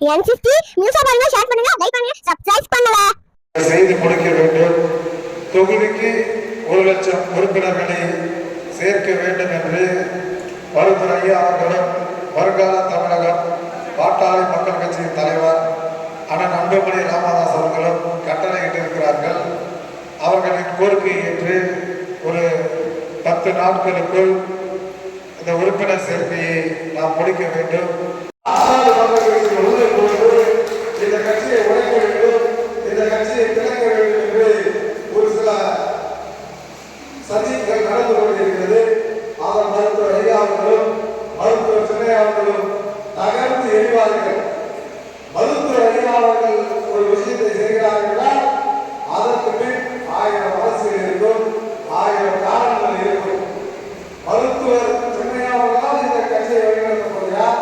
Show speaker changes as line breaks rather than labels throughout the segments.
N50 news பாருங்க, share பண்ணுங்க, like பண்ணுங்க, சப்ஸ்கிரைப் பண்ணுங்க.
செய்து கொடுக்க வேண்டும். தொகுதிக்கு 1,00,000 உறுப்பினர்களை சேர்க்க வேண்டும் என்று மருத்துவர் ஐயா அவர்களும் வருங்கால தமிழகம் பாட்டாளி மக்கள் கட்சியின் தலைவர் அண்ணன் அன்புமணி ராமதாஸ் அவர்களும் கட்டளையிட்டிருக்கிறார்கள். அவர்களின் கோரிக்கையை ஏற்று ஒரு 10 நாட்களுக்குள் இந்த உறுப்பினர் சேர்க்கையை நாம் முடிக்க வேண்டும். இந்த கட்சியை உடைக்க வேண்டும், இந்த கட்சியை திறக்க வேண்டும் என்று ஒரு சில சதிகள் நடந்து கொண்டிருக்கிறது. அவர் மருத்துவர் ஐயா அவர்களும் மருத்துவர் சின்னையா அவர்களும் நகர்ந்து எரிவார்கள். மருத்துவர் ஐயா அவர்கள் ஒரு விஷயத்தை செய்கிறார்களா, அதற்கு பின் 1000 அரசியல் இருக்கும், 1000 காரணங்கள் இருக்கும். மருத்துவர் சின்னையா அவர்களால் இந்த கட்சியை வழிநடத்த போகிறார்.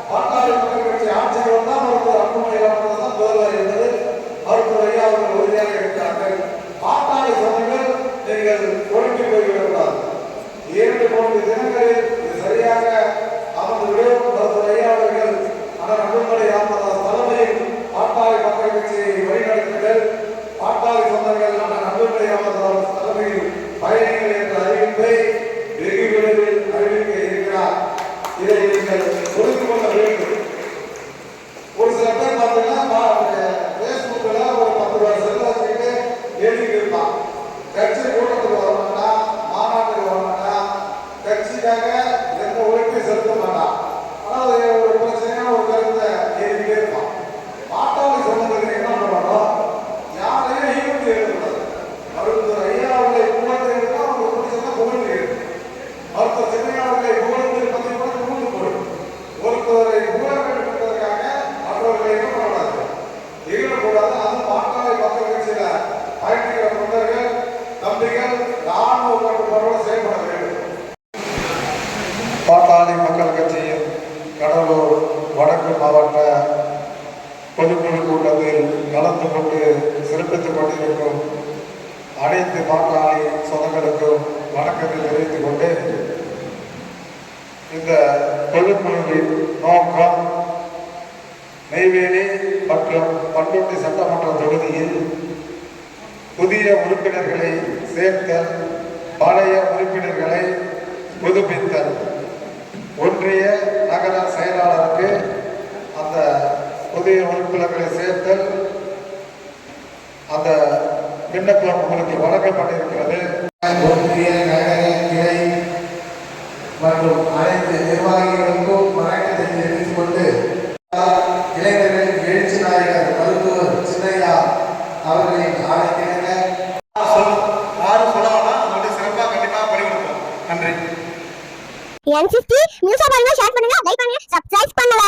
பாட்டாளி மக்கள் கட்சி ஆட்சிக்கு வந்தால் மருத்துவர் அன்புமணி ராமதாஸ் தான் முதல்வர் என்பது மருத்துவர் ஐயா அவர்கள் உறுதியாக இருக்கிறார்கள். பாட்டாளி சொந்தங்கள் நீங்கள் ஒழுங்கி போய்விடக்கூடாது. 2-3 தினங்களில் இது சரியாக அமர்ந்துவிடும். மருத்துவர் ஐயா அவர்கள் ஆனால் அன்புமணி ராமதாஸ் தலைமையில் பாட்டாளி மக்கள் கட்சியை வழிநடத்துங்கள். பாட்டாளி சொந்தங்கள் ஆனால் அன்புமணி ராமதாஸ் தலைமையில் பயணிகள் என்ற அறிவிப்பை வெகு விரைவில் அறிவிக்க இருக்கிறார். இதை நீங்கள் புரிந்து கொள்ள வேண்டும். ஒரு சில பேர் பார்த்தீங்கன்னா பேஸ்புக்ல ஒரு 10 ரூபாய் செல்ல வச்சுக்கிட்டு எழுதிட்டு இருப்பான். கட்சி கூட்டத்துக்கு வர மாட்டான், மாநாட்டுக்கு வர மாட்டான், கட்சிக்காக எந்த உழைப்பையும் செலுத்த மாட்டான். ஆனால் ஒரு பிரச்சனையான ஒரு கருத்தை எழுதிட்டே இருப்பான். பாட்டாளி சொந்தங்களுக்கு என்ன பண்ணணும், யாரையும் ஈடுபட்டு எழுதக்கூடாது. மருத்துவர் ஐயா அவர்களை புகழ்ந்து எழுதினா அவங்களுக்கு பிடிச்சா புகழ்ந்து எழுது. மருத்துவர் சின்னையா அவர்களை புகழ்ந்து பற்றி கூட புகழ்ந்து போடும். ஒருத்தரை புகழ வேண்டும் என்பதற்காக மற்றவர்களை என்ன பண்ணக்கூடாது, ஈடுபடக்கூடாது. அது பாட்டாளி மக்கள் கட்சியில பயணிக்கிற தொண்டர்கள் தம்பிகள் ராணுவ கட்டுப்பாடோடு செயல்பட வேண்டும். பாட்டாளி மக்கள் கட்சியின் கடலூர் வடக்கு மாவட்ட பொதுக்குழு கூட்டத்தில் கலந்து கொண்டு சிறப்பித்துக் கொண்டிருக்கும் அனைத்து பாட்டாளி சொந்தங்களுக்கும் வணக்கத்தை தெரிவித்துக் கொண்டு, இந்த பொதுக்குழுவின் நோக்கம் நெய்வேலி மற்றும் பண்ருட்டி சட்டமன்ற தொகுதியில் புதிய உறுப்பினர்களை சேர்த்தல், பழைய உறுப்பினர்களை புதுப்பித்தல். ஒன்றிய நகர செயலாளருக்கு அந்த புதிய உறுப்பினர்களை சேர்த்தல் அந்த விண்ணப்பம் உங்களுக்கு வழங்கப்பட்டிருக்கிறது. ஒன்றிய நகர கிளை மற்றும் அனைத்து நிர்வாகிகளுக்கும் வணக்கத்தை தெரிவித்துக் கொண்டு, இளைஞர்களின் எழுச்சி நாயகர் மருத்துவர் சின்னையா அவர்களின் ஆணைக்கிணங்க யாரும் சொல்லலாம், அதோட சிறப்பாக கண்டிப்பாக பணி கொடுப்போம். நன்றி.
N50 நியூஸ் பாருங்க, ஷேர் பண்ணுங்க, லைக் பண்ணுங்க, சப்ஸ்கிரைப் பண்ணுங்க.